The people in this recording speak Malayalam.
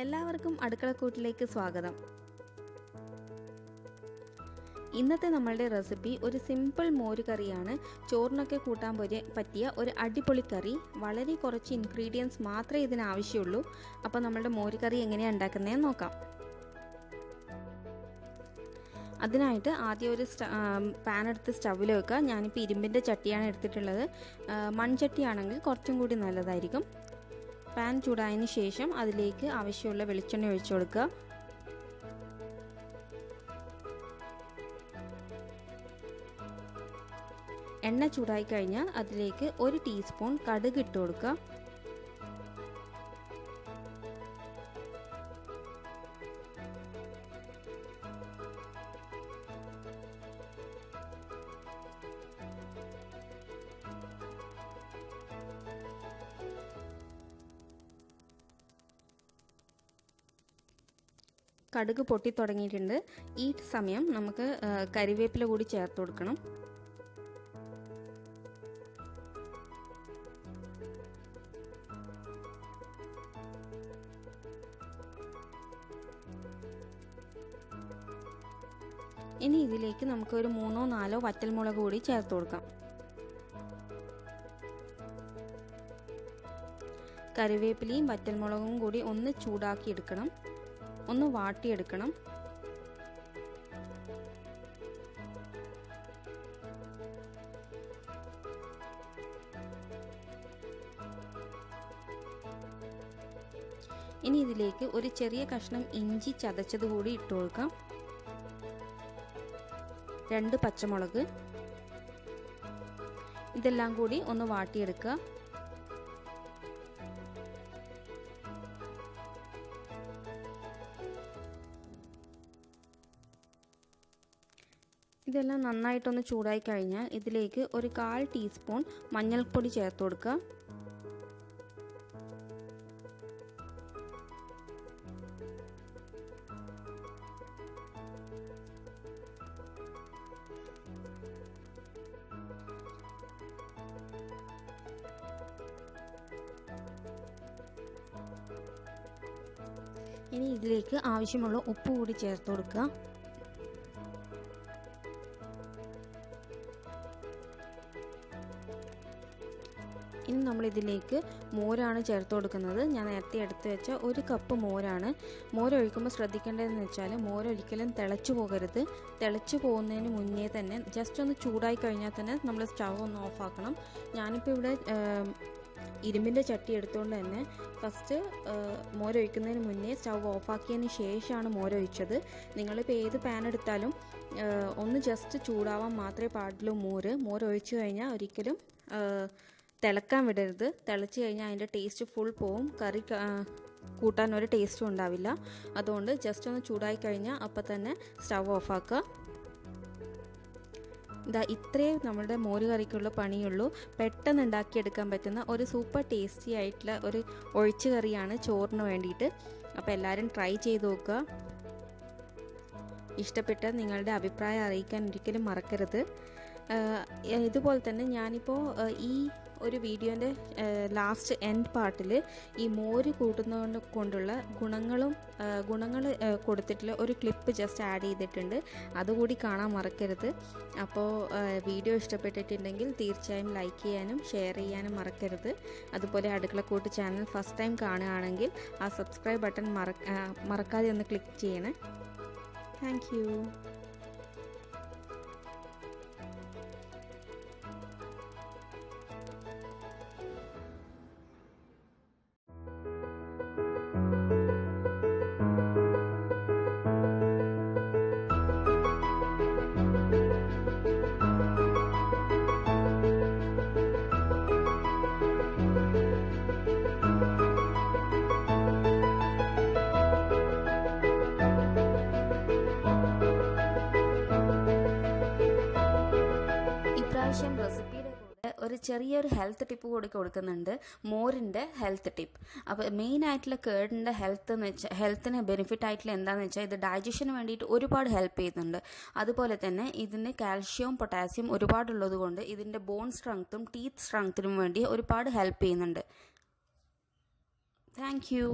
എല്ലാവർക്കും അടുക്കളക്കൂട്ടിലേക്ക് സ്വാഗതം. ഇന്നത്തെ നമ്മളുടെ റെസിപ്പി ഒരു സിമ്പിൾ മോര് കറിയാണ്. ചോറിനൊക്കെ കൂട്ടാൻ പറ്റിയ ഒരു അടിപൊളി കറി. വളരെ കുറച്ച് ഇൻഗ്രീഡിയൻസ് മാത്രമേ ഇതിന് ആവശ്യമുള്ളൂ. അപ്പോൾ നമ്മളുടെ മോര് കറി എങ്ങനെയാണ് ഉണ്ടാക്കുന്നതെന്ന് നോക്കാം. അതിനായിട്ട് ആദ്യം ഒരു പാൻ എടുത്ത് സ്റ്റൗവിൽ വെക്കുക. ഞാനിപ്പോൾ ഇരുമ്പിൻ്റെ ചട്ടിയാണ് എടുത്തിട്ടുള്ളത്. മൺചട്ടിയാണെങ്കിൽ കുറച്ചും കൂടി നല്ലതായിരിക്കും. പാൻ ചൂടായതിന് ശേഷം അതിലേക്ക് ആവശ്യമുള്ള വെളിച്ചെണ്ണ ഒഴിച്ചു കൊടുക്കുക. എണ്ണ ചൂടായി കഴിഞ്ഞാൽ അതിലേക്ക് 1 ടീസ്പൂൺ കടുക് ഇട്ട് കൊടുക്കുക. കടുക് പൊട്ടി തുടങ്ങിയിട്ടുണ്ട്. ഈ സമയം നമുക്ക് കറിവേപ്പില കൂടി ചേർത്ത് കൊടുക്കണം. ഇനി ഇതിലേക്ക് നമുക്ക് ഒരു 3-4 വറ്റൽമുളക് കൂടി ചേർത്ത് കൊടുക്കാം. കറിവേപ്പിലയും വറ്റൽമുളകും കൂടി ഒന്ന് ചൂടാക്കി എടുക്കണം, ഒന്ന് വാട്ടിയെടുക്കണം. ഇനി ഇതിലേക്ക് ഒരു ചെറിയ കഷ്ണം ഇഞ്ചി ചതച്ചത് കൂടി ഇട്ട് കൊടുക്കാം. 2 പച്ചമുളക്, ഇതെല്ലാം കൂടി ഒന്ന് വാട്ടിയെടുക്കുക. ഇതെല്ലാം നന്നായിട്ടൊന്ന് ചൂടായി കഴിഞ്ഞാൽ ഇതിലേക്ക് ഒരു 1/4 ടീസ്പൂൺ മഞ്ഞൾപ്പൊടി ചേർത്ത് കൊടുക്കുക. ഇനി ഇതിലേക്ക് ആവശ്യമുള്ള ഉപ്പ് കൂടി ചേർത്ത് കൊടുക്കുക. ഇനി നമ്മൾ ഇതിലേക്ക് മോരാണ് ചേർത്ത് കൊടുക്കുന്നത്. ഞാൻ നേരത്തെ എടുത്ത് വെച്ച 1 കപ്പ് മോരാണ്. മോര് ഒഴിക്കുമ്പോൾ ശ്രദ്ധിക്കേണ്ടതെന്ന് വെച്ചാൽ മോര് ഒരിക്കലും തിളച്ചു പോകരുത്. തിളച്ചു പോകുന്നതിന് മുന്നേ തന്നെ ജസ്റ്റ് ഒന്ന് ചൂടായി കഴിഞ്ഞാൽ തന്നെ നമ്മൾ സ്റ്റവ് ഒന്ന് ഓഫാക്കണം. ഞാനിപ്പോൾ ഇവിടെ ഇരുമ്പിൻ്റെ ചട്ടി എടുത്തുകൊണ്ട് തന്നെ ഫസ്റ്റ് മോരൊഴിക്കുന്നതിന് മുന്നേ സ്റ്റവ് ഓഫാക്കിയതിന് ശേഷമാണ് മോരൊഴിച്ചത്. നിങ്ങളിപ്പോൾ ഏത് പാൻ എടുത്താലും ഒന്ന് ജസ്റ്റ് ചൂടാവാൻ മാത്രമേ പാടുള്ളൂ. മോരൊഴിച്ചു കഴിഞ്ഞാൽ ഒരിക്കലും തിളക്കാൻ വിടരുത്. തിളച്ച് കഴിഞ്ഞാൽ അതിൻ്റെ ടേസ്റ്റ് ഫുൾ പോവും. കറി കൂട്ടാൻ ഒരു ടേസ്റ്റും ഉണ്ടാവില്ല. അതുകൊണ്ട് ജസ്റ്റ് ഒന്ന് ചൂടായി കഴിഞ്ഞാൽ അപ്പം തന്നെ സ്റ്റവ് ഓഫാക്കുക. ഇത്രയും നമ്മുടെ മോര് കറിക്കുള്ള പണിയുള്ളൂ. പെട്ടെന്ന് ഉണ്ടാക്കിയെടുക്കാൻ പറ്റുന്ന ഒരു സൂപ്പർ ടേസ്റ്റി ആയിട്ടുള്ള ഒരു ഒഴിച്ചു കറിയാണ് ചോറിന് വേണ്ടിയിട്ട്. അപ്പോൾ എല്ലാവരും ട്രൈ ചെയ്ത് നോക്കുക. ഇഷ്ടപ്പെട്ട നിങ്ങളുടെ അഭിപ്രായം അറിയിക്കാൻ ഒരിക്കലും മറക്കരുത്. ഇതുപോലെ തന്നെ ഞാനിപ്പോൾ ഈ ഒരു വീഡിയോൻ്റെ ലാസ്റ്റ് എൻഡ് പാർട്ടിൽ ഈ മോര് കൂട്ടുന്നത് കൊണ്ടുള്ള ഗുണങ്ങൾ കൊടുത്തിട്ടുള്ള ഒരു ക്ലിപ്പ് ജസ്റ്റ് ആഡ് ചെയ്തിട്ടുണ്ട്. അതുകൂടി കാണാൻ മറക്കരുത്. അപ്പോൾ വീഡിയോ ഇഷ്ടപ്പെട്ടിട്ടുണ്ടെങ്കിൽ തീർച്ചയായും ലൈക്ക് ചെയ്യാനും ഷെയർ ചെയ്യാനും മറക്കരുത്. അതുപോലെ അടുക്കളക്കൂട്ട് ചാനൽ ഫസ്റ്റ് ടൈം കാണുകയാണെങ്കിൽ ആ സബ്സ്ക്രൈബ് ബട്ടൺ മറക്കാതെ ഒന്ന് ക്ലിക്ക് ചെയ്യണേ. Thank you. റെസിപ്പിയുടെ കൂടെ ഒരു ചെറിയൊരു ഹെൽത്ത് ടിപ്പ് കൂടി കൊടുക്കുന്നുണ്ട്. മോരിൻ്റെ ഹെൽത്ത് ടിപ്പ്. അപ്പോൾ മെയിൻ ആയിട്ടുള്ള കേടിൻ്റെ ഹെൽത്തിന് ബെനിഫിറ്റ് ആയിട്ടുള്ള എന്താണെന്ന് വെച്ചാൽ ഇത് ഡൈജഷന് വേണ്ടിയിട്ട് ഒരുപാട് ഹെൽപ്പ് ചെയ്യുന്നുണ്ട്. അതുപോലെ തന്നെ ഇതിന് കാൽഷ്യവും പൊട്ടാസ്യം ഒരുപാടുള്ളത് കൊണ്ട് ഇതിൻ്റെ ബോൺ സ്ട്രെങ്ത്തും ടീത്ത് സ്ട്രെങ്ത്തിനും വേണ്ടി ഒരുപാട് ഹെൽപ്പ് ചെയ്യുന്നുണ്ട്. Thank you.